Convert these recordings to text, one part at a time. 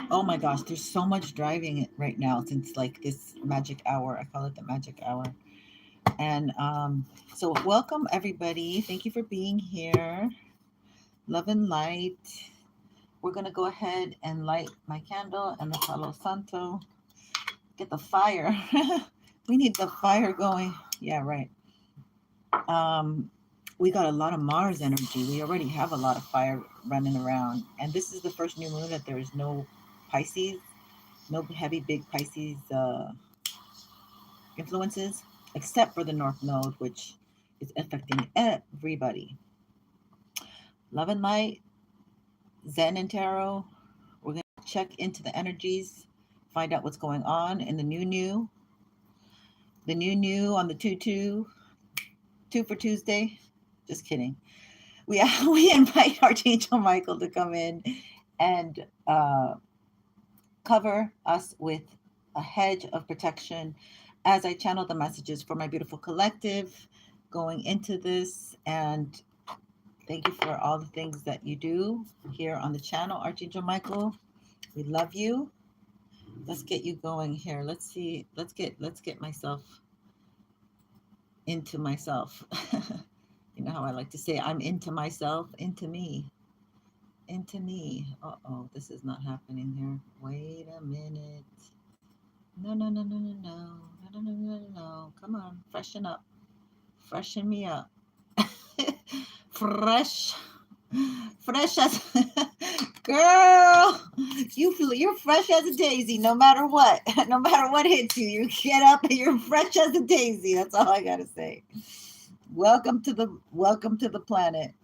Oh my gosh, there's so much driving it right now since like this magic hour. I call it the magic hour. And so welcome everybody. Thank you for being here. Love and light. We're gonna go ahead and light my candle and the Palo Santo. Get the fire. We need the fire going. Yeah, right. Um, we got a lot of Mars energy. We already have a lot of fire running around. And this is the first new moon that there is no Pisces, no heavy big Pisces influences, except for the North Node, which is affecting everybody. Love and light, Zen and Tarot. We're going to check into the energies, find out what's going on in the new on the 2 for Tuesday. Just kidding. We invite Archangel Michael to come in and cover us with a hedge of protection as I channel the messages for my beautiful collective going into this. And thank you for all the things that you do here on the channel, Archangel Michael. We love you. Let's get you going here. Let's see. Let's get myself into myself. You know how I like to say I'm into myself, into me. Into me. Uh-oh, this is not happening here. Wait a minute. No, no, no, no, no, no. No, no, no, no, no, no. Come on, freshen up. Freshen me up. Fresh. Fresh as girl. You're fresh as a daisy, no matter what. No matter what hits you. You get up and you're fresh as a daisy. That's all I gotta say. Welcome to the planet.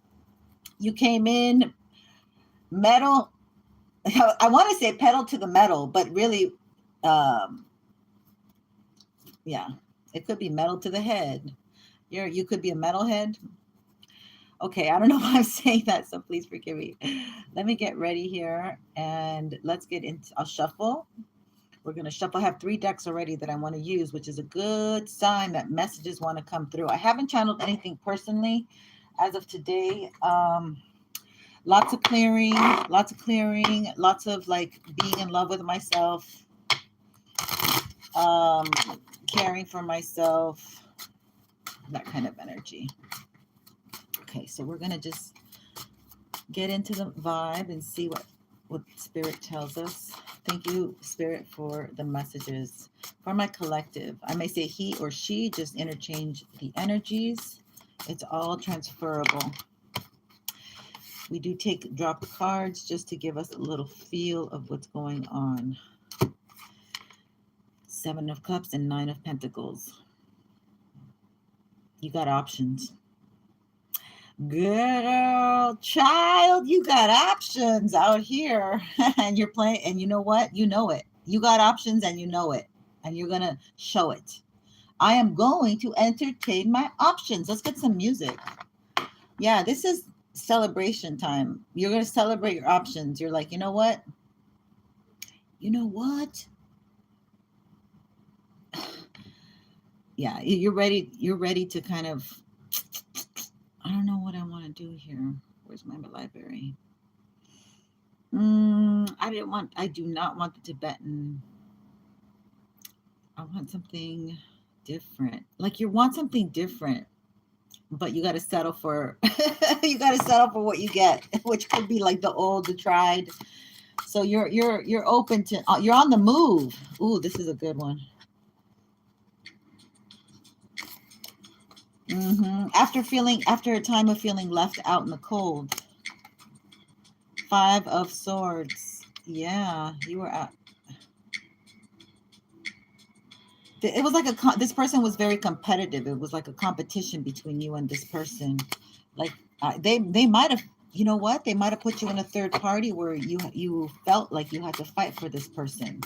You came in metal. I want to say pedal to the metal, but really, um, yeah, it could be metal to the head. You could be a metalhead. Okay, I don't know why I'm saying that, so please forgive me. Let me get ready here and let's get into. I'll shuffle. We're gonna shuffle. I have 3 decks already that I want to use, which is a good sign that messages want to come through. I haven't channeled anything personally as of today. Lots of clearing, lots of like being in love with myself, um, caring for myself, that kind of energy. Okay, so we're gonna just get into the vibe and see what Spirit tells us. Thank you, Spirit, for the messages for my collective. I may say he or she, just interchange the energies. It's all transferable. We do drop cards just to give us a little feel of what's going on. 7 of Cups and 9 of Pentacles. You got options. Girl, child, you got options out here. And you're playing, and you know what? You know it. You got options and you know it. And you're going to show it. I am going to entertain my options. Let's get some music. Yeah, this is celebration time. You're going to celebrate your options. You're like, you know what? You know what? Yeah, you're ready to kind of, I don't know what I want to do here. Where's my library? I do not want the Tibetan. I want something different. Like you want something different, but you got to settle for, you got to settle for what you get, which could be like the old, the tried. So you're open to, you're on the move. Ooh, this is a good one. After a time of feeling left out in the cold. 5 of Swords. Yeah, you were out. It was like this person was very competitive. It was like a competition between you and this person. Like they might have, you know what? They might have put you in a third party where you felt like you had to fight for this person.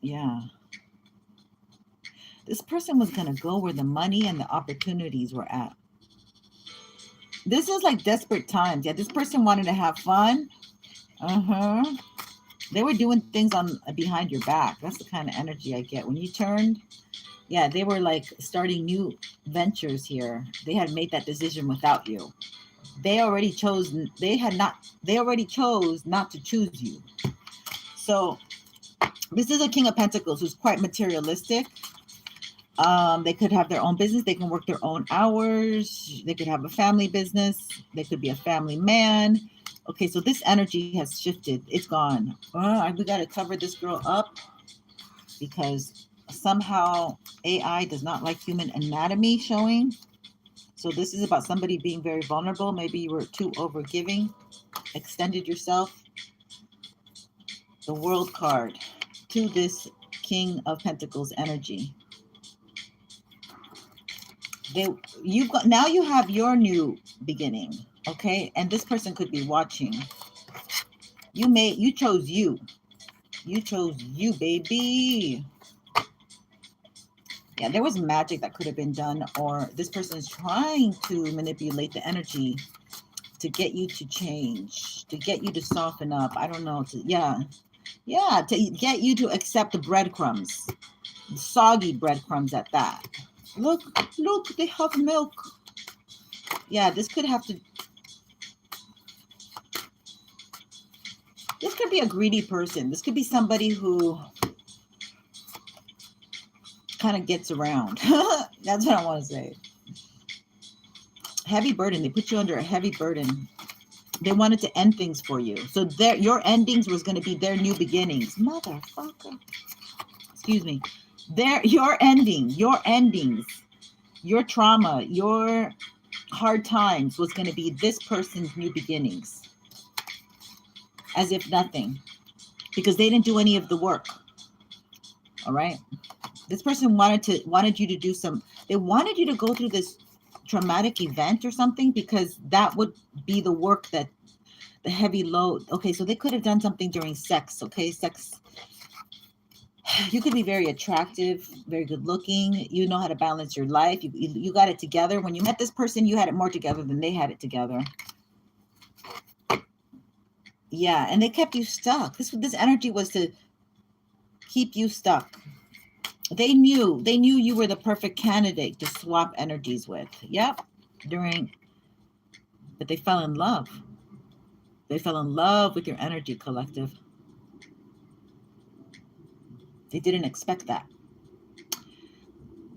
Yeah. This person was going to go where the money and the opportunities were at. This is like desperate times. Yeah, this person wanted to have fun. They were doing things on behind your back. That's the kind of energy I get. When you turned, yeah, they were like starting new ventures here. They had made that decision without you. they already chose not to choose you. So this is a King of Pentacles who's quite materialistic. They could have their own business. They can work their own hours. They could have a family business. They could be a family man. Okay, so this energy has shifted. It's gone. We got to cover this girl up because somehow AI does not like human anatomy showing. So this is about somebody being very vulnerable. Maybe you were too overgiving, extended yourself. The World card to this King of Pentacles energy. Now you have your new beginning, okay? And this person could be watching. You chose you. You chose you, baby. Yeah, there was magic that could have been done, or this person is trying to manipulate the energy to get you to change, to get you to soften up. I don't know. To get you to accept the breadcrumbs, the soggy breadcrumbs at that. Look, they have milk. Yeah, this could be a greedy person. This could be somebody who kind of gets around. That's what I want to say. Heavy burden. They put you under a heavy burden. They wanted to end things for you. So your endings was going to be their new beginnings. Motherfucker. Excuse me. Your endings, your trauma, your hard times was going to be this person's new beginnings. As if nothing. Because they didn't do any of the work. All right. This person wanted you to do they wanted you to go through this traumatic event or something, because that would be the work, that the heavy load. Okay, so they could have done something during sex. Okay, sex. You could be very attractive, very good looking. You know how to balance your life. You got it together. When you met this person, you had it more together than they had it together. Yeah, and they kept you stuck. This energy was to keep you stuck. They knew you were the perfect candidate to swap energies with. Yep. But they fell in love. They fell in love with your energy, collective. They didn't expect that.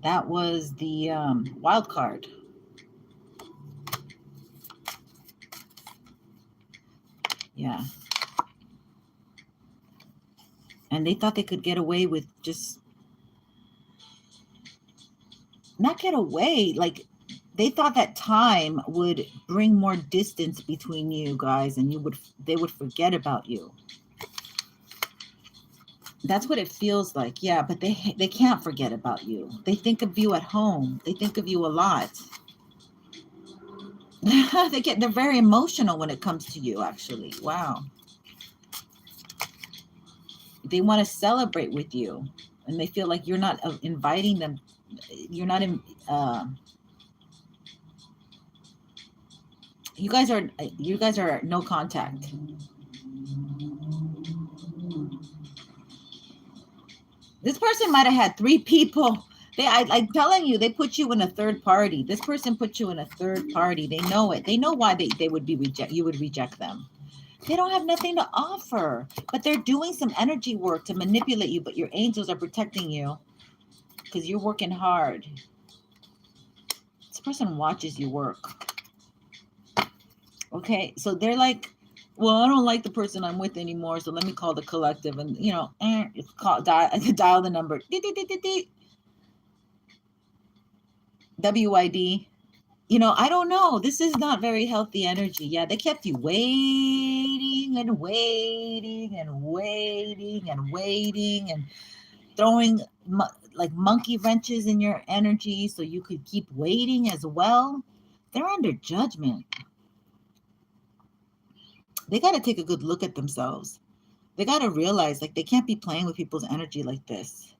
That was the wild card. Yeah. And they thought they could get away with just not get away. Like, they thought that time would bring more distance between you guys, and they would forget about you. That's what it feels like. Yeah, but they can't forget about you. They think of you at home. They think of you a lot. They're very emotional when it comes to you, actually. Wow. They want to celebrate with you, and they feel like you're not inviting them. You're not in. You guys are no contact. This person might have had 3 people. I'm telling you, they put you in a third party. This person put you in a third party. They know it. They know why they would be you would reject them. They don't have nothing to offer, but they're doing some energy work to manipulate you, but your angels are protecting you because you're working hard. This person watches you work. Okay, so they're like, well, I don't like the person I'm with anymore, so let me call the collective and, dial the number. WID. I don't know. This is not very healthy energy. Yeah, they kept you waiting and waiting and waiting and waiting and throwing like monkey wrenches in your energy so you could keep waiting as well. They're under judgment. They got to take a good look at themselves. They got to realize, like, they can't be playing with people's energy like this.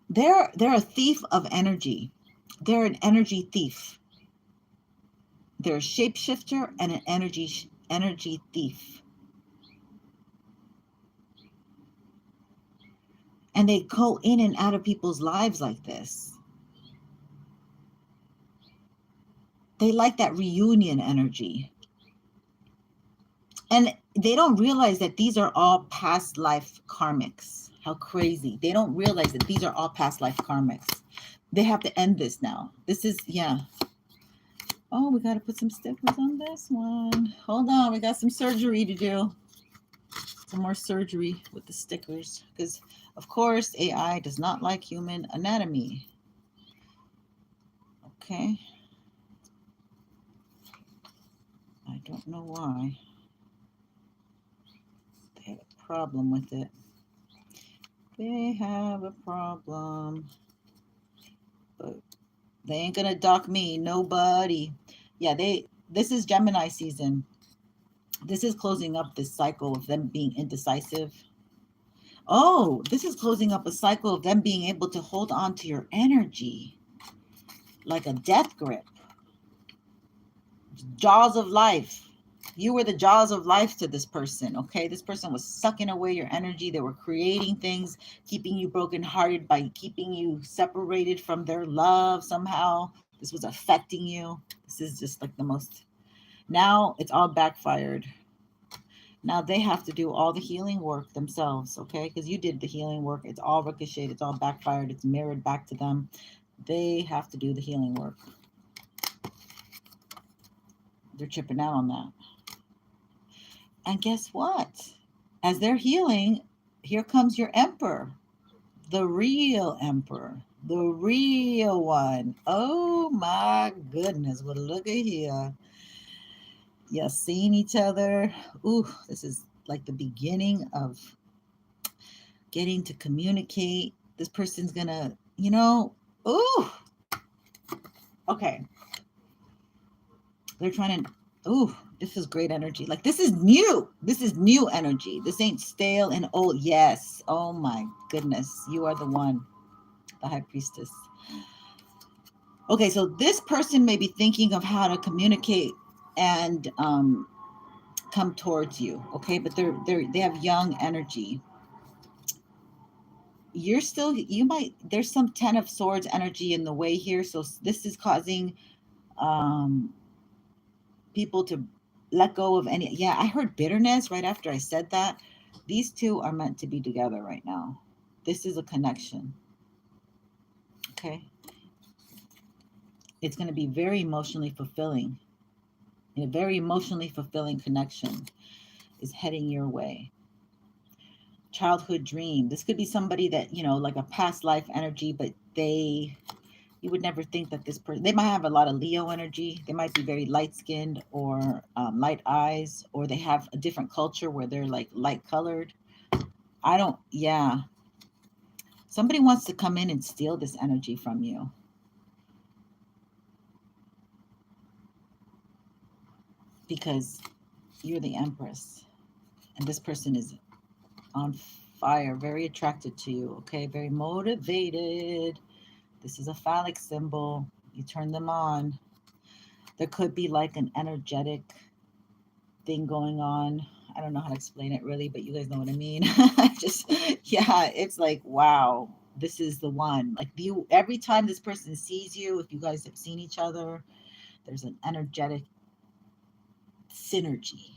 They're a thief of energy. They're an energy thief. They're a shapeshifter and an energy thief. And they go in and out of people's lives like this. They like that reunion energy. And they don't realize that these are all past life karmics. How crazy. They don't realize that these are all past life karmics. They have to end this now. This is, yeah. Oh, we got to put some stickers on this one. Hold on. We got some surgery to do. Some more surgery with the stickers. Because, of course, AI does not like human anatomy. Okay. I don't know why. They have a problem with it. They have a problem. But they ain't gonna dock me. Nobody. Yeah, this is Gemini season. This is closing up this cycle of them being indecisive. Oh, this is closing up a cycle of them being able to hold on to your energy like a death grip. Jaws of life. You were the jaws of life to this person, okay? This person was sucking away your energy. They were creating things, keeping you brokenhearted by keeping you separated from their love somehow. This was affecting you. This is just like the most... Now it's all backfired. Now they have to do all the healing work themselves, okay? Because you did the healing work. It's all ricocheted. It's all backfired. It's mirrored back to them. They have to do the healing work. They're chipping out on that. And guess what? As they're healing, here comes your emperor. The real emperor. The real one. Oh my goodness. Well, look at here. Yeah, seeing each other. Ooh, this is like the beginning of getting to communicate. This person's gonna, ooh. Okay. They're trying to, ooh, this is great energy. Like, this is new. This is new energy. This ain't stale and old. Yes. Oh my goodness. You are the one. The High Priestess. Okay, so this person may be thinking of how to communicate and come towards you, okay? But they have young energy. You're still, there's some 10 of Swords energy in the way here. So this is causing people to let go of any, yeah, I heard bitterness right after I said that. These two are meant to be together right now. This is a connection. Okay. It's going to be very emotionally fulfilling. A very emotionally fulfilling connection is heading your way. Childhood dream. This could be somebody that, like a past life energy, but you would never think that this person, they might have a lot of Leo energy. They might be very light skinned or light eyes, or they have a different culture where they're like light colored. Yeah. Somebody wants to come in and steal this energy from you. Because you're the Empress. And this person is on fire, very attracted to you, okay? Very motivated. This is a phallic symbol. You turn them on. There could be like an energetic thing going on. I don't know how to explain it really, but you guys know what I mean. Yeah, it's like, wow, this is the one. Like every time this person sees you, if you guys have seen each other, there's an energetic synergy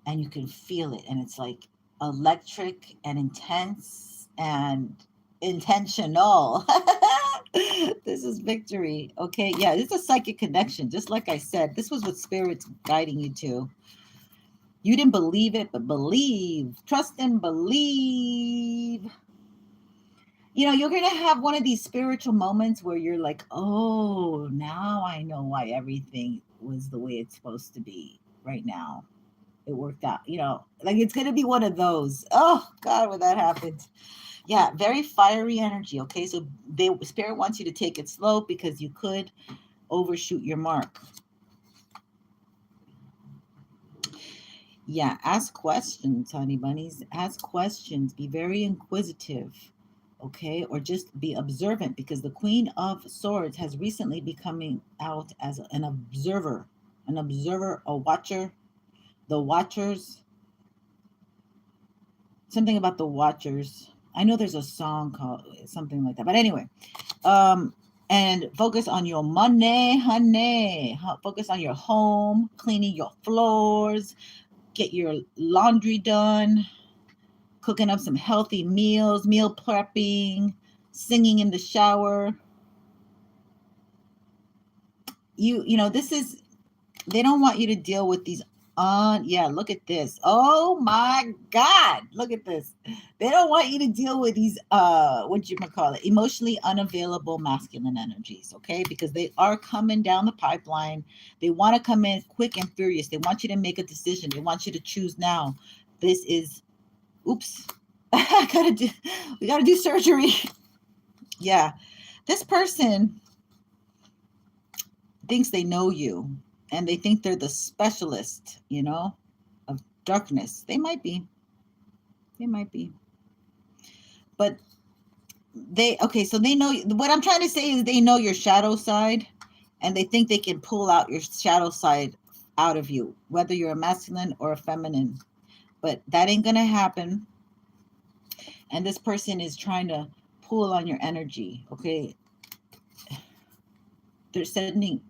and you can feel it. And it's like electric and intense and intentional. This is victory. Okay. Yeah. It's a psychic connection. Just like I said, this was what Spirit's guiding you to. You didn't believe it, but believe, trust and believe. You're going to have one of these spiritual moments where you're like, oh, now I know why everything was the way it's supposed to be right now. It worked out, like it's going to be one of those. Oh God, when that happens. Yeah. Very fiery energy. Okay. So Spirit wants you to take it slow because you could overshoot your mark. Yeah. Ask questions, honey bunnies. Ask questions. Be very inquisitive. Okay. Or just be observant, because the Queen of Swords has recently been coming out as an observer, a watcher. The Watchers. Something about the Watchers. I know there's a song called something like that. But anyway, And focus on your money, honey. Focus on your home, cleaning your floors, get your laundry done, cooking up some healthy meals, meal prepping, singing in the shower. You know, this is, they don't want you to deal with these yeah, look at this. Oh my God, look at this. They don't want you to deal with these what you might call it, emotionally unavailable masculine energies, okay? Because they are coming down the pipeline. They want to come in quick and furious. They want you to make a decision. They want you to choose now. This is, oops. We gotta do surgery. Yeah. This person thinks they know you, and they think they're the specialist, you know, of darkness. They might be. But okay, so they know, what I'm trying to say is they know your shadow side, and they think they can pull out your shadow side out of you, whether you're a masculine or a feminine. But that ain't gonna happen. And this person is trying to pull on your energy, okay? They're sending,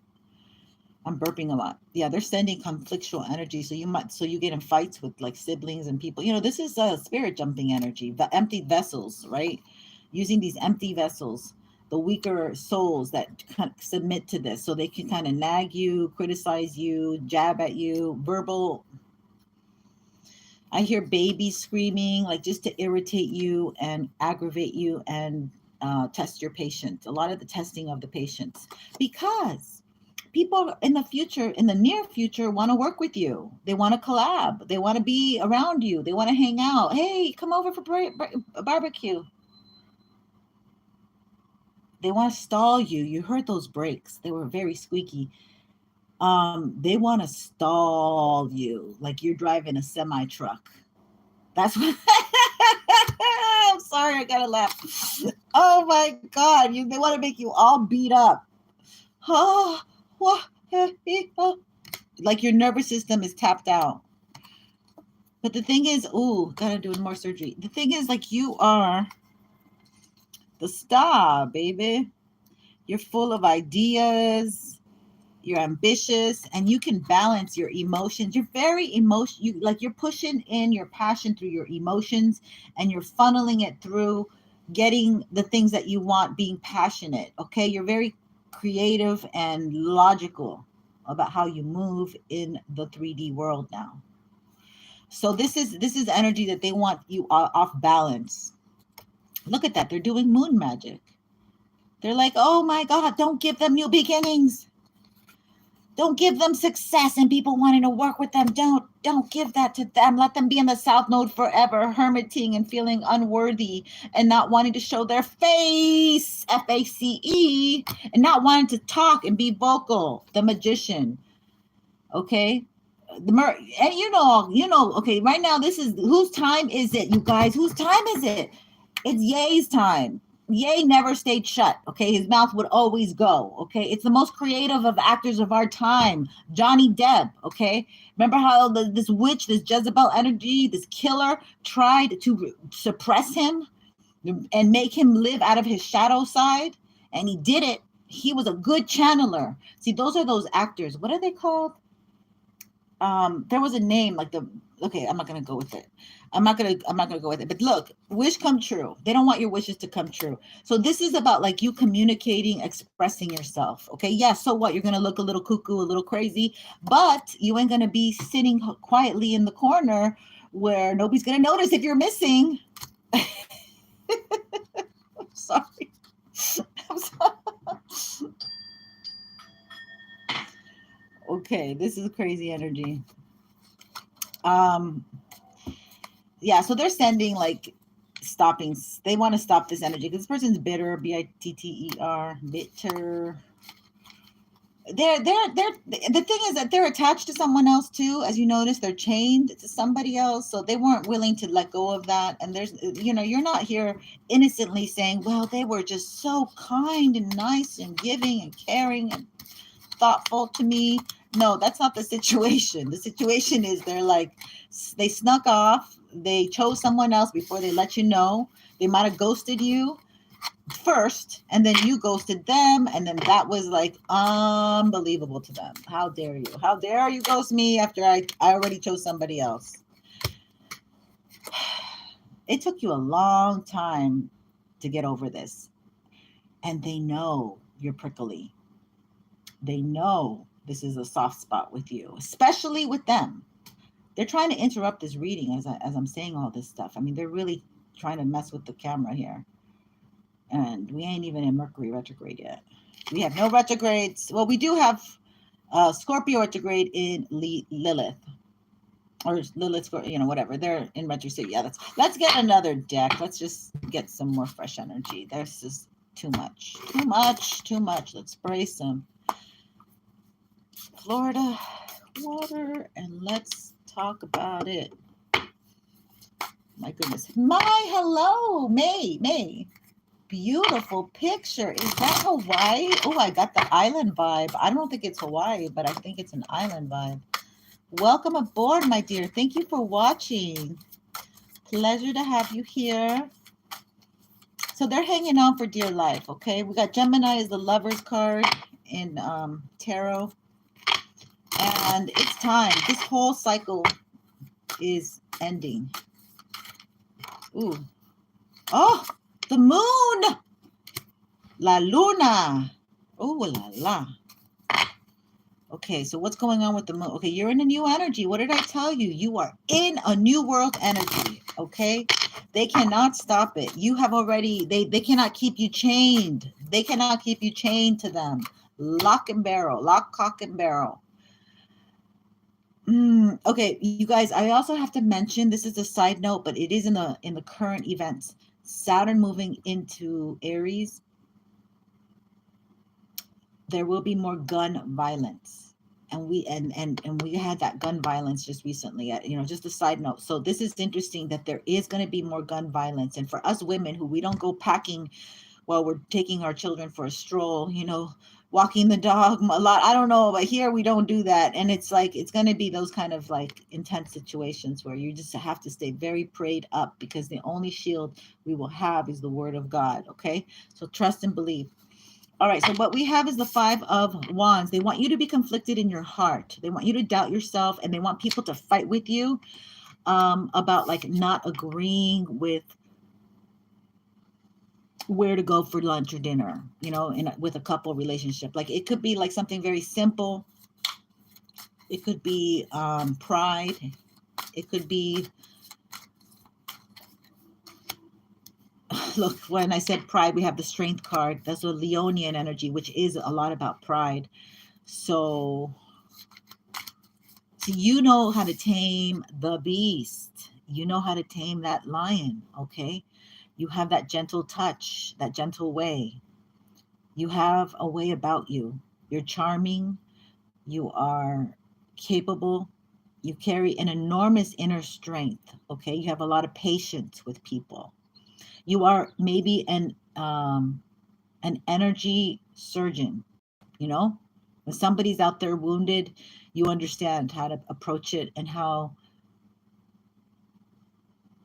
I'm burping a lot. Yeah, they're sending conflictual energy. So you get in fights with like siblings and people. You know, this is a spirit jumping energy, the empty vessels, right? Using these empty vessels, the weaker souls that kind of submit to this, so they can kind of nag you, criticize you, jab at you, verbal. I hear babies screaming, like just to irritate you and aggravate you and test your patience. A lot of the testing of the patience, because people in the future, in the near future, want to work with you. They want to collab. They want to be around you. They want to hang out. Hey, come over for a barbecue. They want to stall you. You heard those brakes. They were very squeaky. They want to stall you like you're driving a semi truck. That's what I'm sorry, I gotta laugh. Oh my God, they want to make you all beat up. Oh, like your nervous system is tapped out. But the thing is, gotta do more surgery. The thing is, like, you are the star, baby. You're full of ideas. You're ambitious, and you can balance your emotions. You're very you're pushing in your passion through your emotions, and you're funneling it through getting the things that you want, being passionate. Okay, you're very creative and logical about how you move in the 3D world now. So this is energy that they want you off balance. Look at that. They're doing moon magic. They're like, oh my God, don't give them new beginnings. Don't give them success and people wanting to work with them. Don't give that to them. Let them be in the South Node forever, hermiting and feeling unworthy and not wanting to show their face, FACE, and not wanting to talk and be vocal. The magician. Okay. And you know, okay, right now this is, whose time is it, you guys? Whose time is it? It's Ye's time. Ye never stayed shut. Okay, his mouth would always go. Okay, it's the most creative of actors of our time, Johnny Depp. Okay, remember how this witch, this Jezebel energy, this killer tried to suppress him and make him live out of his shadow side, and he did it. He was a good channeler. See, those are those actors. What are they called? There was a name, like okay, I'm not gonna go with it. I'm not gonna go with it. But look, wish come true. They don't want your wishes to come true. So this is about like you communicating, expressing yourself. Okay, yeah. So what? You're gonna look a little cuckoo, a little crazy, but you ain't gonna be sitting quietly in the corner where nobody's gonna notice if you're missing. I'm sorry. I'm sorry. Okay, this is crazy energy. Yeah, so they're sending like stopping. They want to stop this energy because this person's bitter, bitter, bitter. The thing is that they're attached to someone else too. As you notice, they're chained to somebody else, so they weren't willing to let go of that. And there's, you're not here innocently saying, well, they were just so kind and nice and giving and caring and thoughtful to me. No, that's not the situation. The situation is they snuck off. They chose someone else before they let you know. They might have ghosted you. first, and then you ghosted them, and then that was like unbelievable to them. How dare you? How dare you ghost me after I already chose somebody else? It took you a long time to get over this, and they know you're prickly. They know this is a soft spot with you, especially with them. They're trying to interrupt this reading as I'm saying all this stuff. I mean, they're really trying to mess with the camera here. And we ain't even in Mercury retrograde yet. We have no retrogrades. Well, we do have Scorpio retrograde in Lilith. Or Lilith, whatever. They're in retrograde. Yeah, let's get another deck. Let's just get some more fresh energy. There's just too much. Too much. Too much. Let's spray some Florida water and let's talk about it. My goodness. Hello, May. Beautiful picture. Is that Hawaii? Oh, I got the island vibe. I don't think it's Hawaii, but I think it's an island vibe. Welcome aboard, my dear. Thank you for watching. Pleasure to have you here. So they're hanging on for dear life, okay? We got Gemini as the Lover's card in tarot. And it's time. This whole cycle is ending. Ooh. Oh, the moon. La luna. Oh, la la. Okay, so what's going on with the moon? Okay, you're in a new energy. What did I tell you? You are in a new world energy, okay? They cannot stop it. You have already, they cannot keep you chained. They cannot keep you chained to them. Lock, cock, and barrel. Okay, you guys, I also have to mention, this is a side note, but it is in the current events. Saturn moving into Aries. There will be more gun violence. And we had that gun violence just recently, just a side note. So this is interesting that there is going to be more gun violence. And for us women who we don't go packing while we're taking our children for a stroll, walking the dog a lot. I don't know, but here we don't do that. And it's like, it's going to be those kind of like intense situations where you just have to stay very prayed up because the only shield we will have is the word of God. Okay. So trust and believe. All right. So what we have is the 5 of Wands. They want you to be conflicted in your heart. They want you to doubt yourself and they want people to fight with you about like not agreeing with where to go for lunch or dinner, with a couple relationship. Like it could be like something very simple. It could be pride. It could be, look, when I said pride, we have the Strength card. That's a Leonian energy, which is a lot about pride. So you know how to tame the beast. You know how to tame that lion, okay? You have that gentle touch, that gentle way. You have a way about you. You're charming. You are capable. You carry an enormous inner strength, okay? You have a lot of patience with people. You are maybe an energy surgeon, When somebody's out there wounded, you understand how to approach it and how,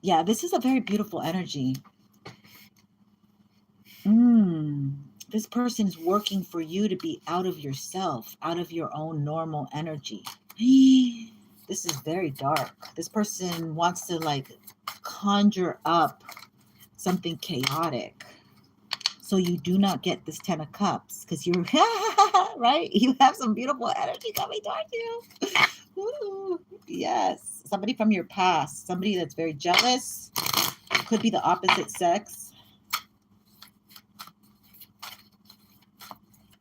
yeah, this is a very beautiful energy. This person is working for you to be out of yourself, out of your own normal energy. This is very dark. This person wants to like conjure up something chaotic. So you do not get this 10 of Cups because you're, right? You have some beautiful energy coming towards you. Ooh, yes. Somebody from your past, somebody that's very jealous. Could be the opposite sex.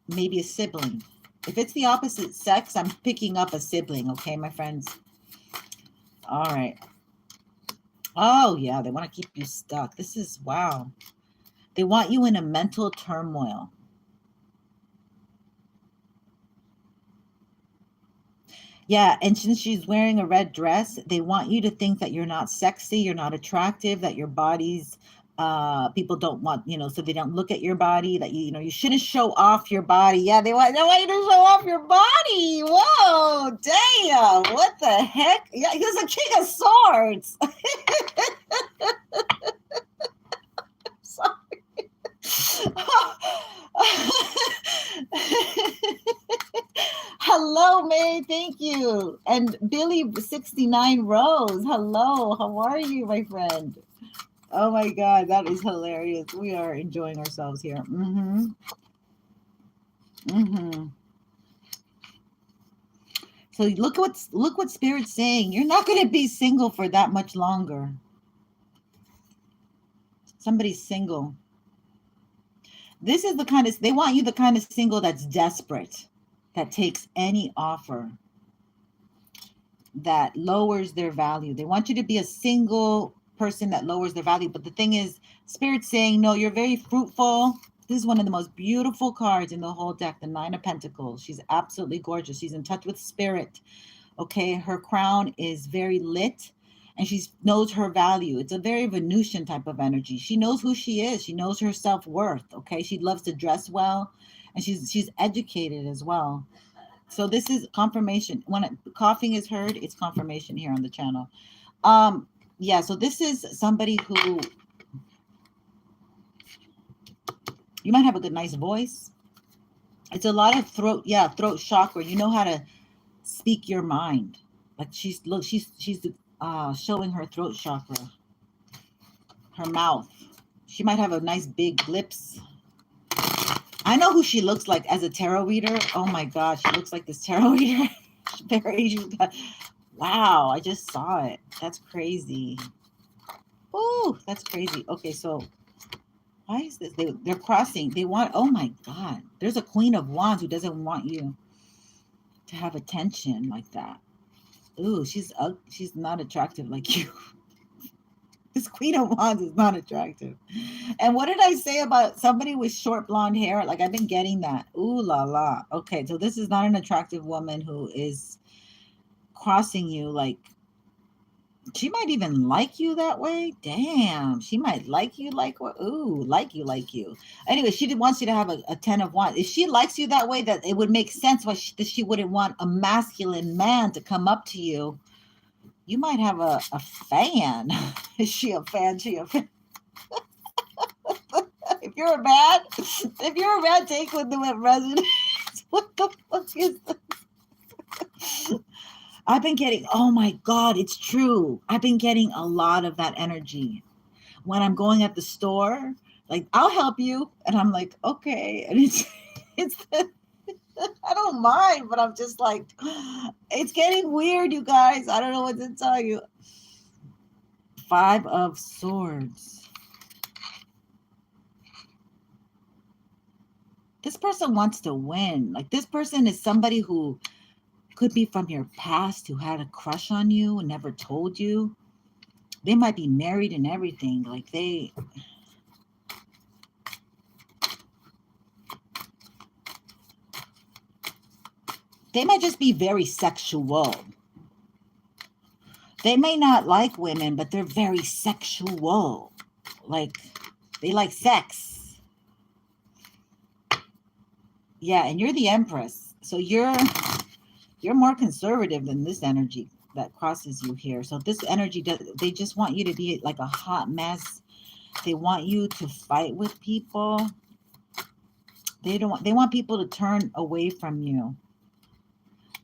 Maybe a sibling. If it's the opposite sex, I'm picking up a sibling, okay, my friends? All right. Oh, yeah, they want to keep you stuck. This is, wow. They want you in a mental turmoil. Yeah, and since she's wearing a red dress, they want you to think that you're not sexy, you're not attractive, that your body's people don't want, so they don't look at your body, that you shouldn't show off your body. Yeah, they want you to show off your body. Whoa, damn, what the heck? Yeah, he's a King of Swords. Sorry. Hello, May. Thank you. And Billy 69 Rose. Hello. How are you, my friend? Oh my God, that is hilarious. We are enjoying ourselves here. Mm-hmm. Mm-hmm. So look what Spirit's saying. You're not going to be single for that much longer. Somebody's single. This is the kind of, they want you the kind of single that's desperate, that takes any offer, that lowers their value. They want you to be a single person that lowers their value. But the thing is, Spirit's saying, no, you're very fruitful. This is one of the most beautiful cards in the whole deck, the Nine of Pentacles. She's absolutely gorgeous. She's in touch with Spirit. Okay, her crown is very lit and she knows her value. It's a very Venusian type of energy. She knows who she is. She knows her self-worth. Okay, she loves to dress well and she's educated as well. So this is confirmation. When coughing is heard, it's confirmation here on the channel. Yeah, so this is somebody who, you might have a good, nice voice. It's a lot of throat chakra. You know how to speak your mind. Like she's showing her throat chakra, her mouth. She might have a nice big lips. I know who she looks like as a tarot reader. Oh my God, she looks like this tarot reader. Wow, I just saw it. That's crazy. Oh, that's crazy. Okay, so why is this? They're crossing. They want, oh my God. There's a Queen of Wands who doesn't want you to have attention like that. Ooh, she's not attractive like you. This Queen of Wands is not attractive. And what did I say about somebody with short blonde hair? Like I've been getting that. Ooh la la. Okay, so this is not an attractive woman who is crossing you. Like she might even like you that way. Damn, she might like you like what? Ooh, like you. Anyway, wants you to have a 10 of Wands. If she likes you that way, that it would make sense why she wouldn't want a masculine man to come up to you. You might have a fan. Is she a fan? If you're a man, take with them at residence. What the fuck is this? I've been getting, oh my God, it's true. I've been getting a lot of that energy. When I'm going at the store, like, I'll help you. And I'm like, okay. And it's I don't mind, but I'm just like, it's getting weird, you guys. I don't know what to tell you. 5 of Swords. This person wants to win. Like this person is somebody who could be from your past, who had a crush on you and never told you. They might be married and everything. Like they might just be very sexual. They may not like women, but they're very sexual. Like they like sex. Yeah, and you're the Empress. So you're more conservative than this energy that crosses you here. So this energy, they just want you to be like a hot mess. They want you to fight with people. They want people to turn away from you.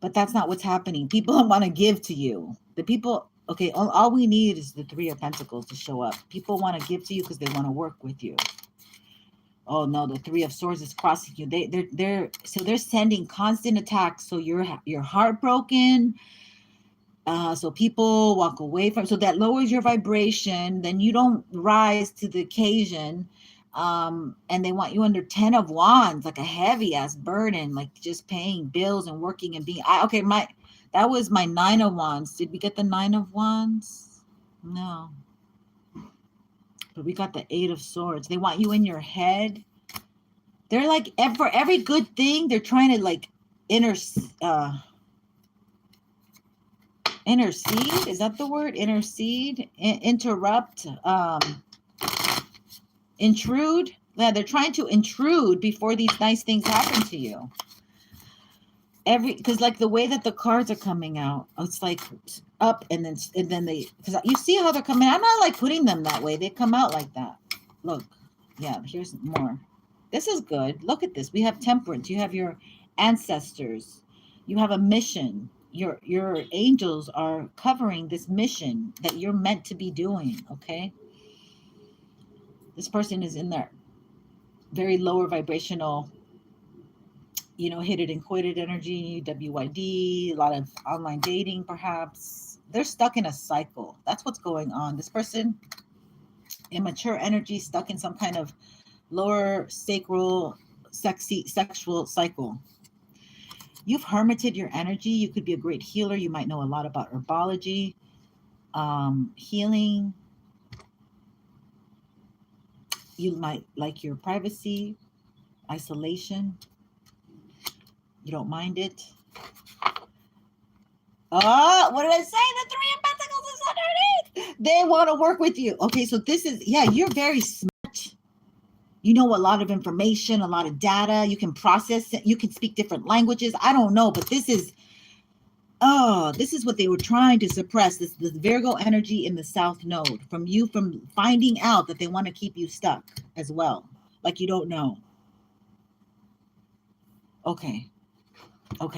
But that's not what's happening. People don't want to give to you. The people, okay, all we need is the 3 of Pentacles to show up. People want to give to you because they want to work with you. Oh no, the 3 of Swords is crossing you. They're sending constant attacks. So you're heartbroken. So people walk away from. So that lowers your vibration. Then you don't rise to the occasion. And they want you under 10 of Wands, like a heavy ass burden, like just paying bills and working and being. That was my 9 of Wands. Did we get the 9 of Wands? No. But we got the 8 of Swords. They want you in your head. They're like, for every good thing, they're trying to like intercede. Is that the word? Intercede? Interrupt? Intrude? Yeah, they're trying to intrude before these nice things happen to you. Because like the way that the cards are coming out, it's like up and then they, because you see how they're coming. I'm not like putting them that way. They come out like that. Look, Yeah, here's more. This is good. Look at this. We have temperance. You have your ancestors. You have a mission. Your angels are covering this mission that you're meant to be doing, okay? This person is in their very lower vibrational, hit it and quit it energy, WYD, a lot of online dating perhaps. They're stuck in a cycle. That's what's going on. This person, immature energy, stuck in some kind of lower sacral sexual cycle. You've hermited your energy. You could be a great healer. You might know a lot about herbology, healing. You might like your privacy, isolation. You don't mind it. Oh, what did I say? The Three of Pentacles is underneath. They want to work with you. Okay, so this is, you're very smart. You know a lot of information, a lot of data. You can process it. You can speak different languages. I don't know, but this is what they were trying to suppress. This Virgo energy in the South Node from finding out that they want to keep you stuck as well. Like you don't know. Okay. I'm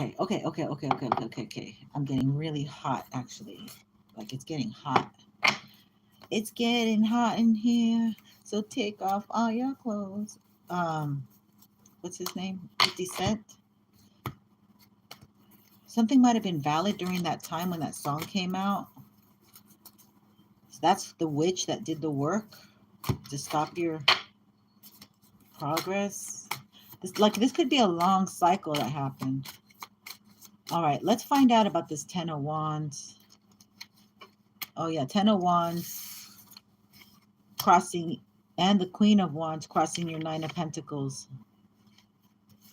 getting really hot, actually. Like it's getting hot. It's getting hot in here. So take off all your clothes. What's his name? 50 Cent. Something might have been valid during that time when that song came out. So that's the witch that did the work to stop your progress. This could be a long cycle that happened. All right, let's find out about this 10 of Wands. Oh yeah, 10 of Wands crossing, and the Queen of Wands crossing your 9 of Pentacles.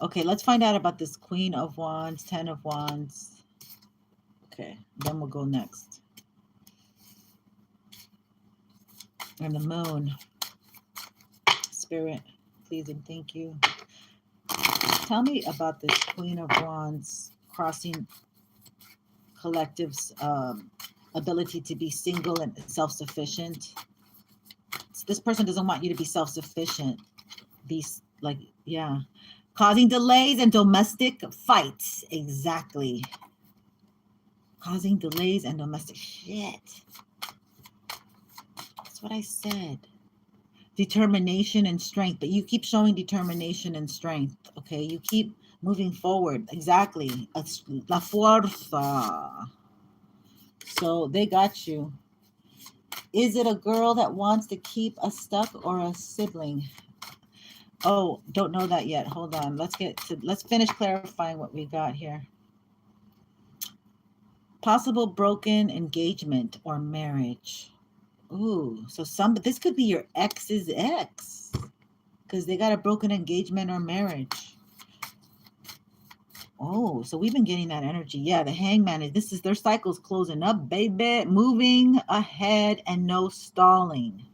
Okay, let's find out about this Queen of Wands, 10 of Wands. Okay, then we'll go next. And the Moon. Spirit, please and thank you. Tell me about this Queen of Wands crossing collective's ability to be single and self-sufficient. This person doesn't want you to be self-sufficient. Causing delays and domestic fights. Exactly. Causing delays and domestic shit. That's what I said. Determination and strength. But you keep showing determination and strength. Okay. You keep moving forward. Exactly. La fuerza. So they got you. Is it a girl that wants to keep us stuck or a sibling? Oh, don't know that yet. Hold on. Let's finish clarifying what we got here. Possible broken engagement or marriage. Ooh, so this could be your ex's ex because they got a broken engagement or marriage. Oh, so we've been getting that energy. Yeah, the Hangman is their cycle's closing up, baby. Moving ahead and no stalling.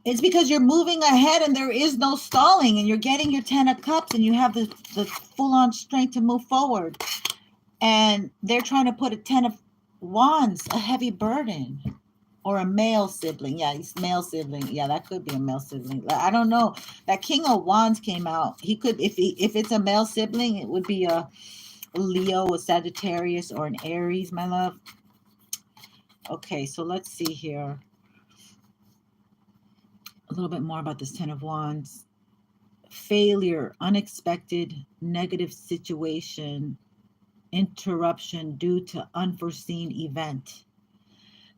It's because you're moving ahead and there is no stalling, and you're getting your 10 of Cups and you have the full-on strength to move forward. And they're trying to put a 10 of Wands, a heavy burden. Or a male sibling. Yeah, he's male sibling. Yeah, that could be a male sibling. I don't know. That King of Wands came out. He could, if it's a male sibling, it would be a Leo, a Sagittarius, or an Aries, my love. Okay, so let's see here. A little bit more about this 10 of Wands. Failure, unexpected, negative situation, interruption due to unforeseen event.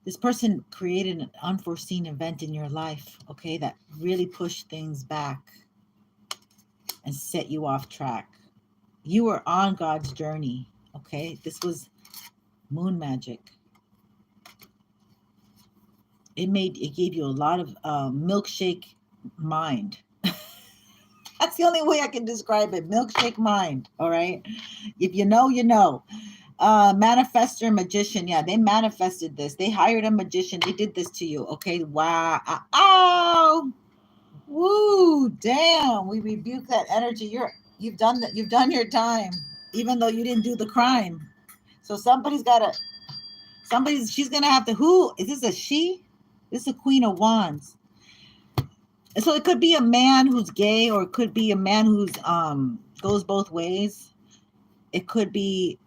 This person created an unforeseen event in your life, okay, that really pushed things back and set you off track. You were on God's journey, okay? This was moon magic. It gave you a lot of milkshake mind. That's the only way I can describe it. Milkshake mind, all right? If you know, you know. Manifestor, magician. Yeah, they manifested this. They hired a magician. They did this to you. Okay. Wow. Oh. Woo. Damn. We rebuke that energy. You've done that. You've done your time, even though you didn't do the crime. So she's gonna have to. Who is this? A she? This is a Queen of Wands. And so it could be a man who's gay, or it could be a man who's goes both ways. It could be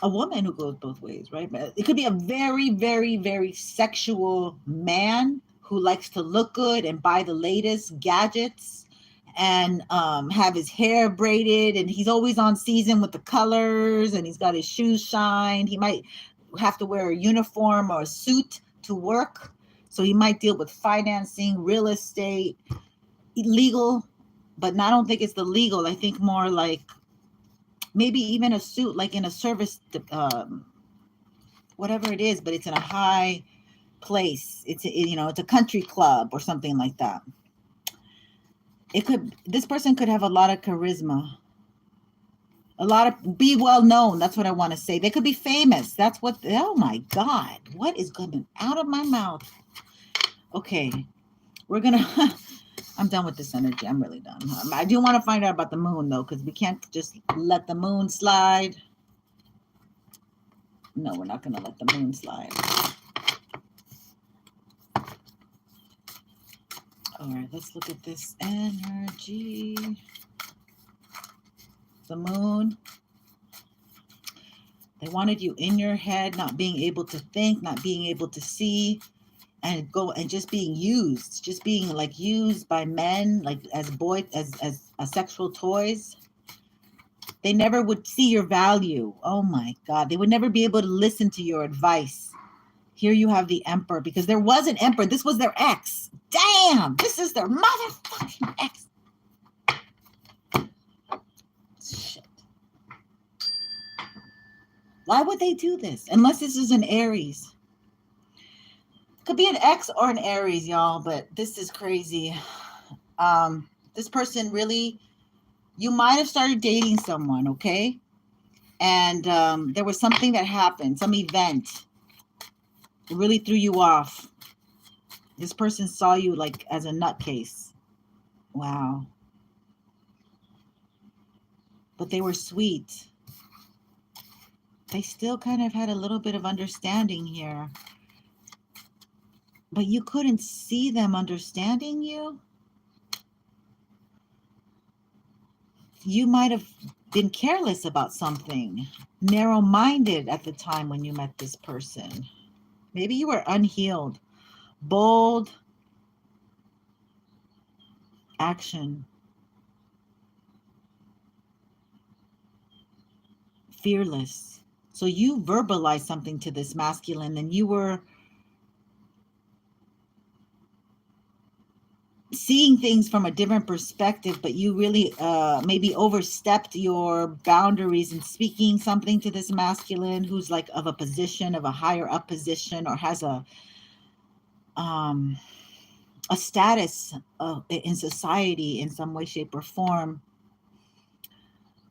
a woman who goes both ways, right? But it could be a very, very, very sexual man who likes to look good and buy the latest gadgets and have his hair braided, and he's always on season with the colors, and he's got his shoes shined. He might have to wear a uniform or a suit to work. So he might deal with financing, real estate, legal, but I don't think it's the legal. I think more like maybe even a suit, like in a service, whatever it is, but it's in a high place. It's a country club or something like that. This person could have a lot of charisma, be well known. That's what I want to say. They could be famous. That's what, oh my God, what is coming out of my mouth? Okay, we're going to, I'm done with this energy. I'm really done. I do want to find out about the moon, though, because we can't just let the moon slide. No, we're not going to let the moon slide. All right, let's look at this energy. The moon. They wanted you in your head, not being able to think, not being able to see, and just being used, just being like used by men, like as sexual toys. They never would see your value. Oh my God. They would never be able to listen to your advice. Here you have the Emperor, because there was an Emperor. This was their ex. Damn, this is their motherfucking ex. Shit. Why would they do this? Unless this is an Aries. Could be an ex or an Aries, y'all, but this is crazy. This person really, you might have started dating someone, okay? And there was something that happened, some event. It really threw you off. This person saw you like as a nutcase. Wow. But they were sweet. They still kind of had a little bit of understanding here. But you couldn't see them understanding you. You might have been careless about something, narrow-minded at the time when you met this person. Maybe you were unhealed. Bold action. Fearless. So you verbalized something to this masculine, and you were seeing things from a different perspective, but you really maybe overstepped your boundaries in speaking something to this masculine who's like of a position, of a higher up position, or has a status in society in some way, shape, or form.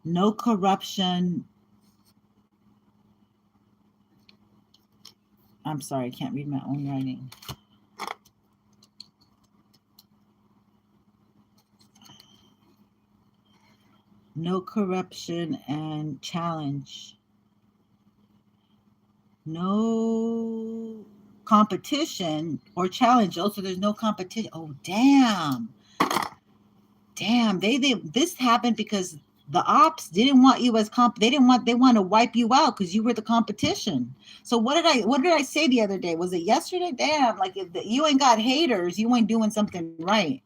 No corruption. I'm sorry, I can't read my own writing. No corruption and challenge. No competition or challenge. Also, there's no competition. Oh, damn. Damn. This happened because the ops didn't want you as they want to wipe you out because you were the competition. So what did I say the other day? Was it yesterday? Damn, like if you ain't got haters, you ain't doing something right.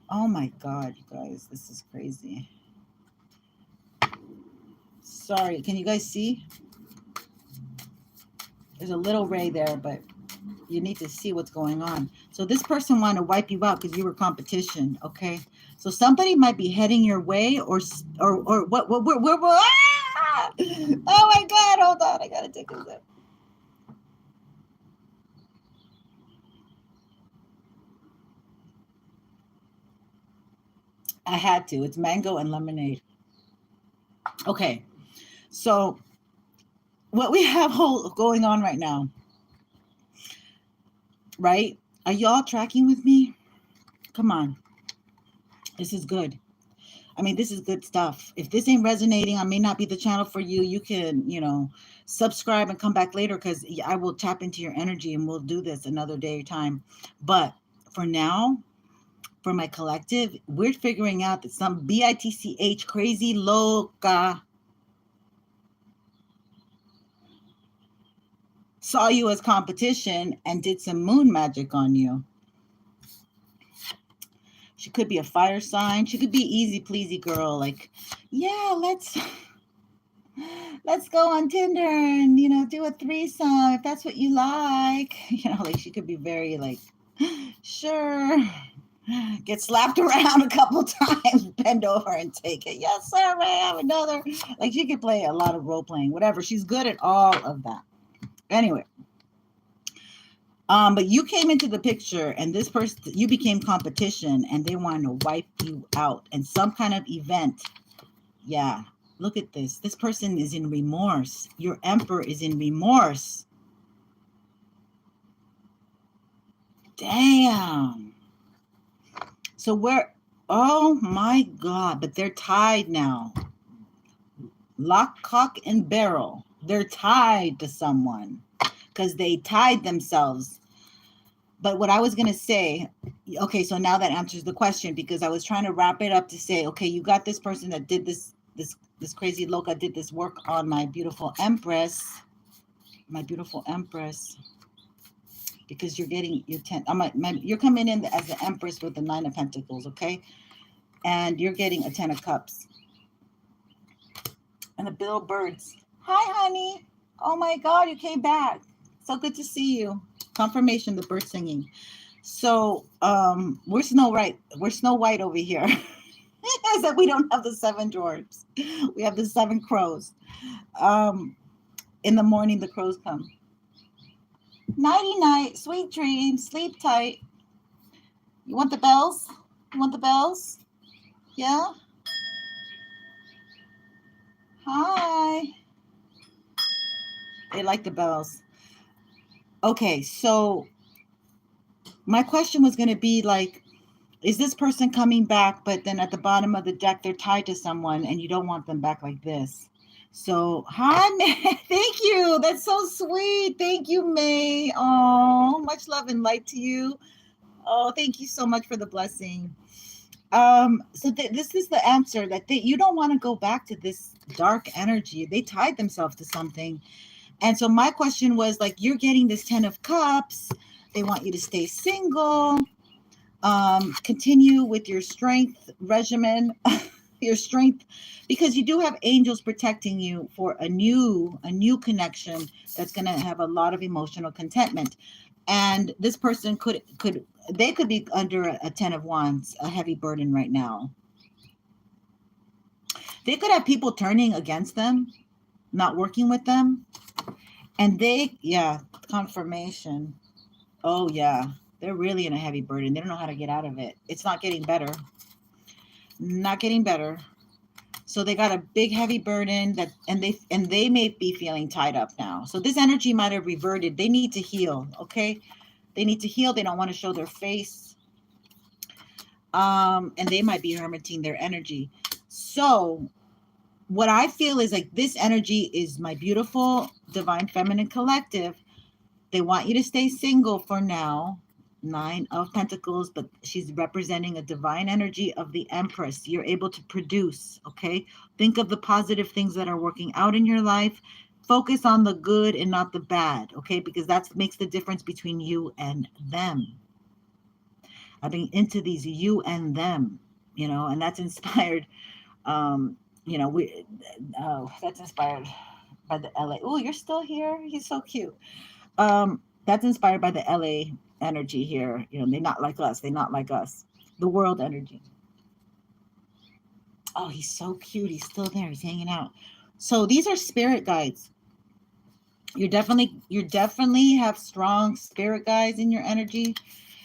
Oh my God, you guys, this is crazy. Sorry, can you guys see? There's a little ray there, but you need to see what's going on. So this person wanted to wipe you out because you were competition, okay? So somebody might be heading your way, or what? Ah! Oh my God! Hold on, I gotta take a sip. I had to. It's mango and lemonade. Okay, so what we have going on right now, right? Are y'all tracking with me? Come on. This is good. I mean, this is good stuff. If this ain't resonating, I may not be the channel for you. You can, subscribe and come back later, because I will tap into your energy and we'll do this another day or time. But for now, for my collective, we're figuring out that some bitch crazy loca saw you as competition and did some moon magic on you. She could be a fire sign. She could be easy pleasy girl. Like, yeah, let's go on Tinder and, do a threesome if that's what you like. Like she could be very like, sure. Get slapped around a couple times, bend over and take it. Yes, sir, I have another. Like she could play a lot of role playing, whatever. She's good at all of that. Anyway. But you came into the picture and this person, you became competition and they wanted to wipe you out and some kind of event. Yeah. Look at this. This person is in remorse. Your emperor is in remorse. Damn. So oh my God, but they're tied now. Lock, cock, and barrel. They're tied to someone because they tied themselves. But what I was going to say, okay, so now that answers the question, because I was trying to wrap it up to say, okay, you got this person that did this crazy loca did this work on my beautiful empress, because you're getting your 10. You're coming in as the empress with the 9 of Pentacles, okay? And you're getting a 10 of Cups. And the little birds. Hi, honey. Oh my God, you came back. So good to see you. Confirmation, the bird singing. So we're Snow White over here. Is that we don't have the 7 dwarfs. We have the 7 crows. In the morning, the crows come. Nighty night, sweet dreams, sleep tight. You want the bells? You want the bells? Yeah? Hi. They like the bells. Okay, so my question was going to be like, is this person coming back, but then at the bottom of the deck, they're tied to someone and you don't want them back like this? So, hi, May. Thank you. That's so sweet. Thank you, May. Oh, much love and light to you. Oh, thank you so much for the blessing. So this is the answer, that you don't want to go back to this dark energy. They tied themselves to something. And so my question was like, you're getting this 10 of Cups. They want you to stay single. Continue with your strength regimen, your strength, because you do have angels protecting you for a new connection that's going to have a lot of emotional contentment. And this person could be under a 10 of Wands, a heavy burden right now. They could have people turning against them, not working with them. And confirmation. Oh yeah, they're really in a heavy burden. They don't know how to get out of it. It's not getting better. Not getting better. So they got a big heavy burden and they may be feeling tied up now. So this energy might have reverted. They need to heal, okay? They need to heal. They don't want to show their face. And they might be hermiting their energy. So what I feel is like this energy is my beautiful divine feminine collective. They want you to stay single for now. 9 of Pentacles, but she's representing a divine energy of the Empress. You're able to produce, okay? Think of the positive things that are working out in your life. Focus on the good and not the bad, okay? Because that makes the difference between you and them. I've been into these you and them, and that's inspired, that's inspired by the LA. Oh, you're still here? He's so cute. That's inspired by the LA energy here. They're not like us. They're not like us. The world energy. Oh, he's so cute. He's still there. He's hanging out. So these are spirit guides. You definitely have strong spirit guides in your energy.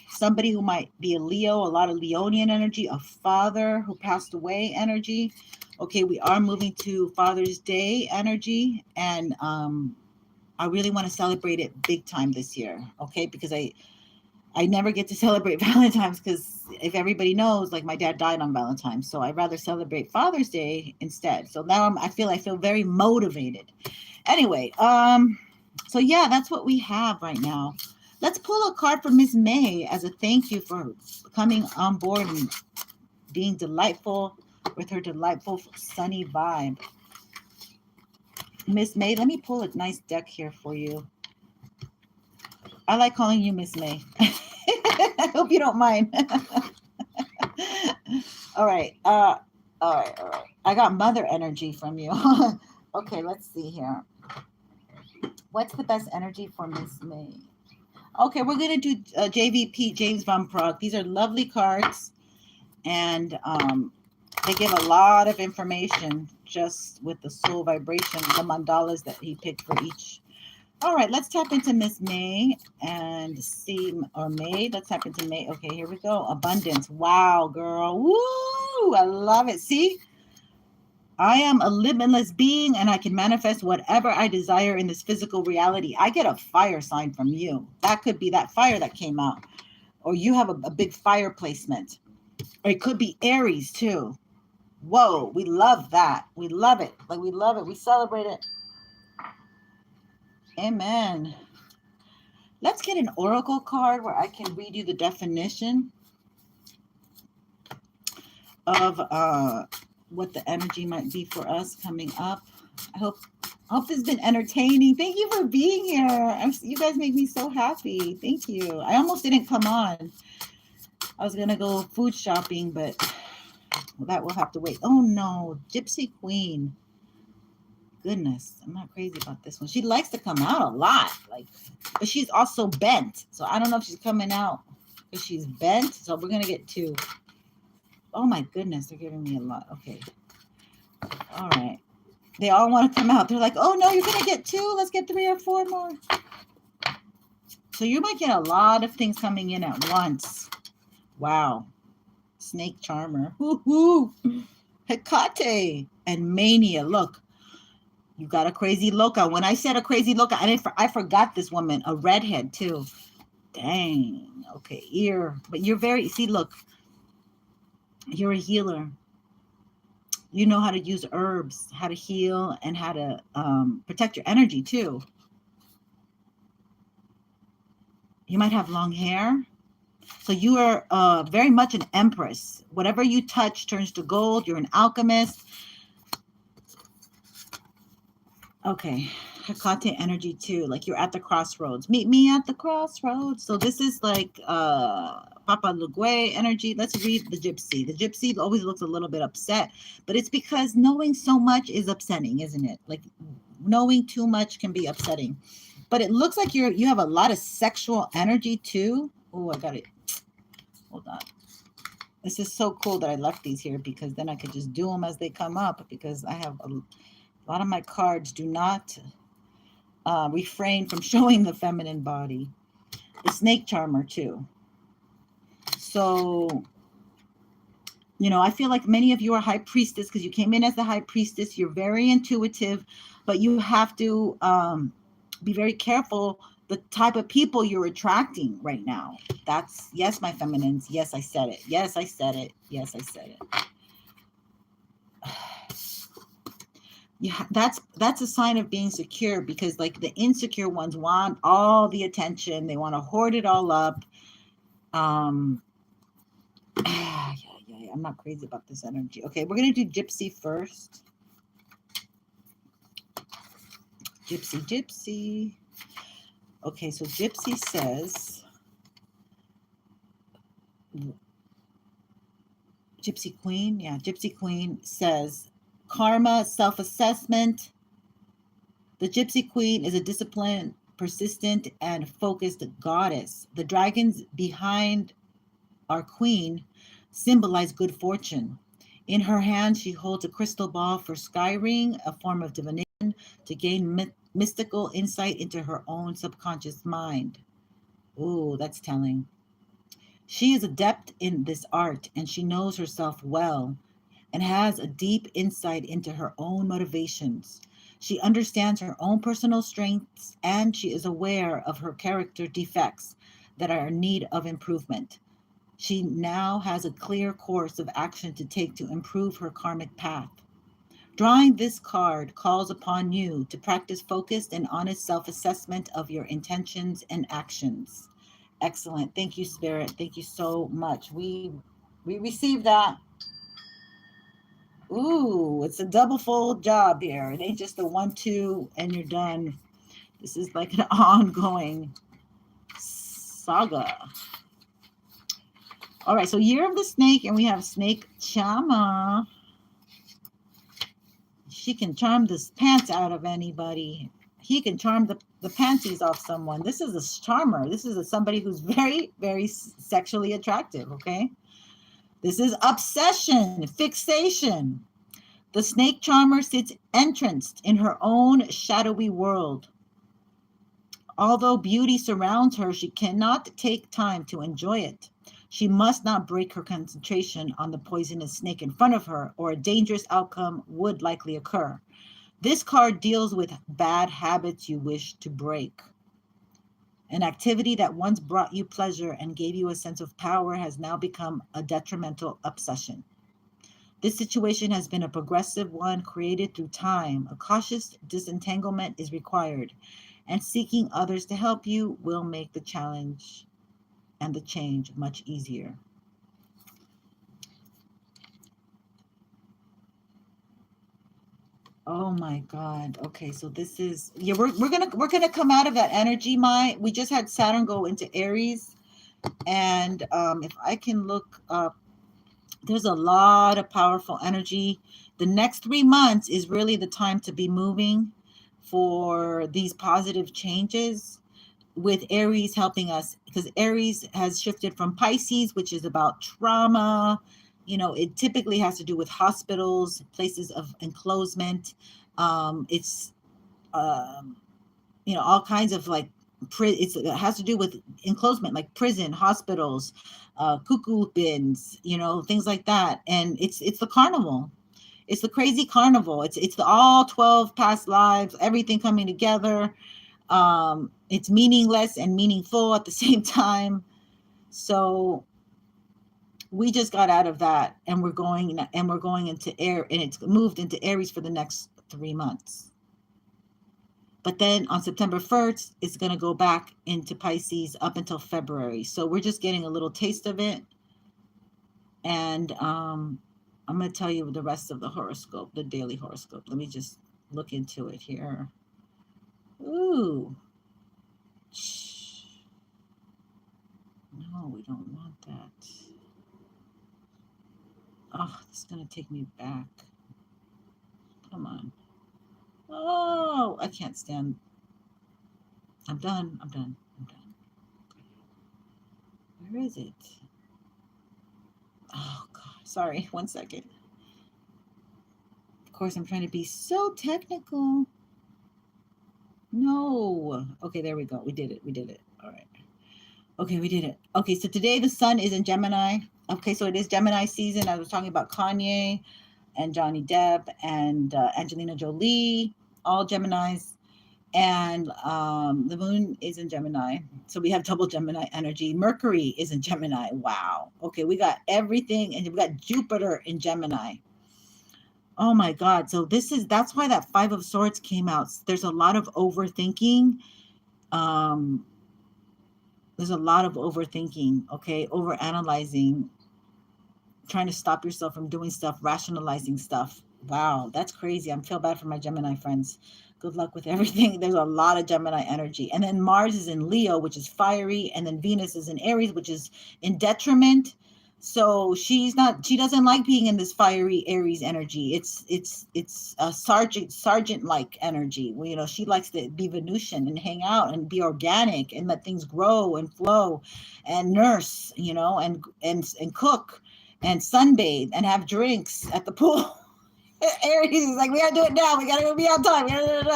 Somebody who might be a Leo, a lot of Leonian energy, a father who passed away energy. Okay, we are moving to Father's Day energy, and I really want to celebrate it big time this year, okay? Because I never get to celebrate Valentine's because if everybody knows, like my dad died on Valentine's, so I'd rather celebrate Father's Day instead. So now I feel very motivated. Anyway, so yeah, that's what we have right now. Let's pull a card for Miss May as a thank you for coming on board and being delightful with her delightful sunny vibe. Miss May, let me pull a nice deck here for you. I like calling you Miss May. I hope you don't mind. All right. All right. I got mother energy from you. Okay, let's see here. What's the best energy for Miss May? Okay, we're going to do JVP, James Van Prague. These are lovely cards, and they give a lot of information just with the soul vibration, the mandalas that he picked for each. All right, let's tap into Miss May and see, or May. Let's tap into May. Okay, here we go. Abundance. Wow, girl. Woo! I love it. See? I am a limitless being and I can manifest whatever I desire in this physical reality. I get a fire sign from you. That could be that fire that came out. Or you have a big fire placement. Or it could be Aries too. Whoa, we love that. We love it. Like we love it. We celebrate it. Amen. Let's get an oracle card where I can read you the definition of what the energy might be for us coming up. I hope this has been entertaining. Thank you for being here. You guys make me so happy. Thank you. I almost didn't come on. I was gonna go food shopping, but that will have to wait. Oh no, Gypsy Queen. Goodness, I'm not crazy about this one. She likes to come out a lot, but she's also bent. So I don't know if she's coming out because she's bent. So we're gonna get two. Oh my goodness, they're giving me a lot. Okay. All right. They all want to come out. They're like, oh no, you're gonna get two. Let's get 3 or 4 more. So you might get a lot of things coming in at once. Wow. Snake Charmer. Woo-hoo. Hecate and Mania. Look. You got a crazy loca. When I said a crazy loca, I forgot this woman, a redhead too. Dang. Okay, ear. But you're very, see, look. You're a healer. You know how to use herbs, how to heal, and how to protect your energy too. You might have long hair. So you are very much an empress. Whatever you touch turns to gold. You're an alchemist. Okay, Hecate energy too. Like you're at the crossroads. Meet me at the crossroads. So this is like Papa Lugue energy. Let's read the Gypsy. The Gypsy always looks a little bit upset, but it's because knowing so much is upsetting, isn't it? Like knowing too much can be upsetting. But it looks like you have a lot of sexual energy too. Oh, I got it. Hold on. This is so cool that I left these here because then I could just do them as they come up because I have a lot of my cards do not refrain from showing the feminine body. The Snake Charmer too. So, you know, I feel like many of you are High Priestess because you came in as the High Priestess. You're very intuitive, but you have to be very careful the type of people you're attracting right now. That's, yes, my feminines. Yes, I said it. Yes, I said it. Yes, I said it. Yeah, that's a sign of being secure because like the insecure ones want all the attention. They want to hoard it all up. Yeah, I'm not crazy about this energy. Okay, we're going to do Gypsy first. Gypsy. Okay, so Gypsy says, Gypsy Queen. Yeah, Gypsy Queen says, karma, self-assessment. The Gypsy Queen is a disciplined, persistent, and focused goddess. The dragons behind our queen symbolize good fortune. In her hand, she holds a crystal ball for skyring, a form of divination, to gain mystical insight into her own subconscious mind. Ooh, that's telling. She is adept in this art, and she knows herself well and has a deep insight into her own motivations. She understands her own personal strengths, and she is aware of her character defects that are in need of improvement. She now has a clear course of action to take to improve her karmic path. Drawing this card calls upon you to practice focused and honest self-assessment of your intentions and actions. Excellent. Thank you, Spirit. Thank you so much. We received that. Ooh, it's a double fold job here. It ain't just a 1-2 and you're done. This is like an ongoing saga. All right, so Year of the Snake, and we have Snake Chama. She can charm the pants out of anybody. He can charm the panties off someone. This is a charmer. This is somebody who's very, very sexually attractive, okay? This is obsession, fixation. The snake charmer sits entranced in her own shadowy world. Although beauty surrounds her, she cannot take time to enjoy it. She must not break her concentration on the poisonous snake in front of her, or a dangerous outcome would likely occur. This card deals with bad habits you wish to break. An activity that once brought you pleasure and gave you a sense of power has now become a detrimental obsession. This situation has been a progressive one created through time. A cautious disentanglement is required, and seeking others to help you will make the challenge and the change much easier. Oh my God. Okay, so this is, yeah, we're gonna come out of that energy. We just had Saturn go into Aries, and if I can look up, there's a lot of powerful energy. The next 3 months is really the time to be moving for these positive changes, with Aries helping us, because Aries has shifted from Pisces, which is about trauma. You know, it typically has to do with hospitals, places of enclosement. It's, you know, all kinds of like, it has to do with enclosement, like prison, hospitals, cuckoo bins, you know, things like that. And it's the carnival. It's the crazy carnival. It's the all 12 past lives, everything coming together. It's meaningless and meaningful at the same time. So we just got out of that, and we're going into air, and it's moved into Aries for the next 3 months. But then on September 1st, it's going to go back into Pisces up until February. So we're just getting a little taste of it. And I'm going to tell you the rest of the horoscope, the daily horoscope. Let me just look into it here. Ooh. No, we don't want that. Oh, this is going to take me back. Come on. Oh, I can't stand. I'm done. Where is it? Oh, God. Sorry. 1 second. Of course, I'm trying to be so technical. No. Okay, there we go. We did it. All right. Okay, we did it. Okay, so today the sun is in Gemini. Okay, so it is Gemini season. I was talking about Kanye and Johnny Depp and Angelina Jolie, all Geminis. And the moon is in Gemini. So we have double Gemini energy. Mercury is in Gemini. Wow. Okay, we got everything. And we got Jupiter in Gemini. Oh my God. So that's why that 5 of Swords came out. There's a lot of overthinking. There's a lot of overthinking, okay? Overanalyzing, trying to stop yourself from doing stuff, rationalizing stuff. Wow, that's crazy. I feel bad for my Gemini friends. Good luck with everything. There's a lot of Gemini energy. And then Mars is in Leo, which is fiery. And then Venus is in Aries, which is in detriment. So she doesn't like being in this fiery Aries energy. It's a sergeant-like energy. Well, you know, she likes to be Venusian and hang out and be organic and let things grow and flow and nurse, you know, and cook and sunbathe and have drinks at the pool. Aries is like, we gotta do it now. We gotta be on time.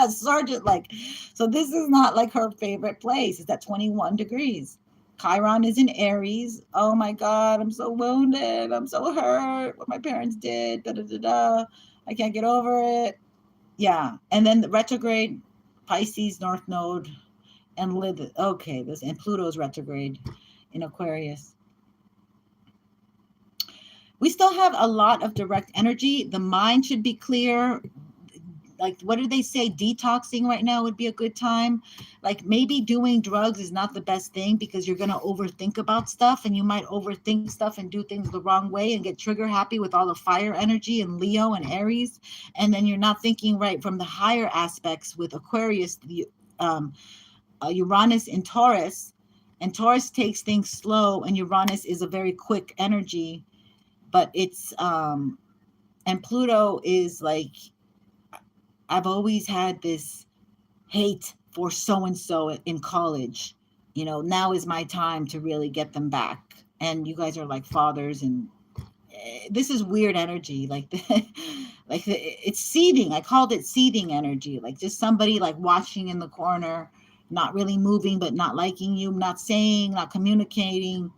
Sergeant-like. So this is not like her favorite place. It's at 21 degrees. Chiron is in Aries. Oh my God, I'm so wounded. I'm so hurt. What my parents did. I can't get over it. Yeah. And then the retrograde, Pisces, North Node, and Lilith. Okay, and Pluto's retrograde in Aquarius. We still have a lot of direct energy. The mind should be clear. Like, what do they say? Detoxing right now would be a good time. Like, maybe doing drugs is not the best thing because you're going to overthink about stuff, and you might overthink stuff and do things the wrong way and get trigger happy with all the fire energy and Leo and Aries. And then you're not thinking right from the higher aspects with Aquarius, Uranus in Taurus. And Taurus takes things slow, and Uranus is a very quick energy, but it's, and Pluto is like, I've always had this hate for so-and-so in college. You know, now is my time to really get them back. And you guys are like fathers, and this is weird energy. Like, it's seething. I called it seething energy. Like, just somebody like watching in the corner, not really moving, but not liking you, not saying, not communicating.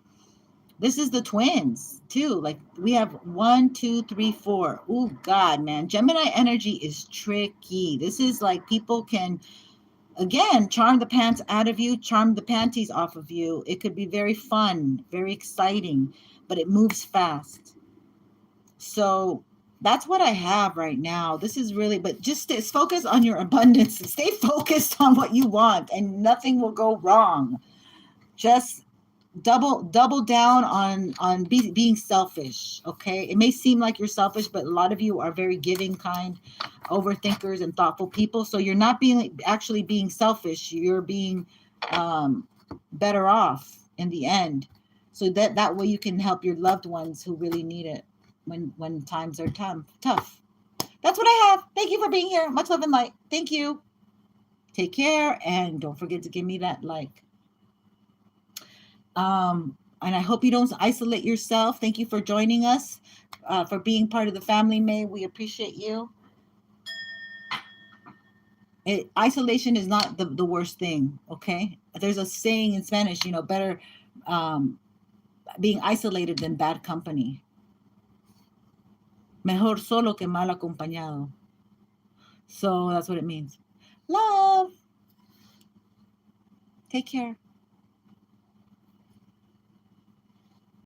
This is the twins too. Like, we have 1, 2, 3, 4. Oh God, man. Gemini energy is tricky. This is like, people can, again, charm the pants out of you, charm the panties off of you. It could be very fun, very exciting, but it moves fast. So that's what I have right now. This is really, but just focus on your abundance. Stay focused on what you want, and nothing will go wrong. Just double down on being selfish. Okay, it may seem like you're selfish, but a lot of you are very giving, kind, overthinkers, and thoughtful people. So you're not actually being selfish. You're being better off in the end, so that way you can help your loved ones who really need it when times are tough. That's what I have. Thank you for being here. Much love and light. Thank you. Take care, and don't forget to give me that like. And I hope you don't isolate yourself. Thank you for joining us, for being part of the family, May. We appreciate you. Isolation is not the worst thing, okay? There's a saying in Spanish, you know, better being isolated than bad company. Mejor solo que mal acompañado. So that's what it means. Love. Take care.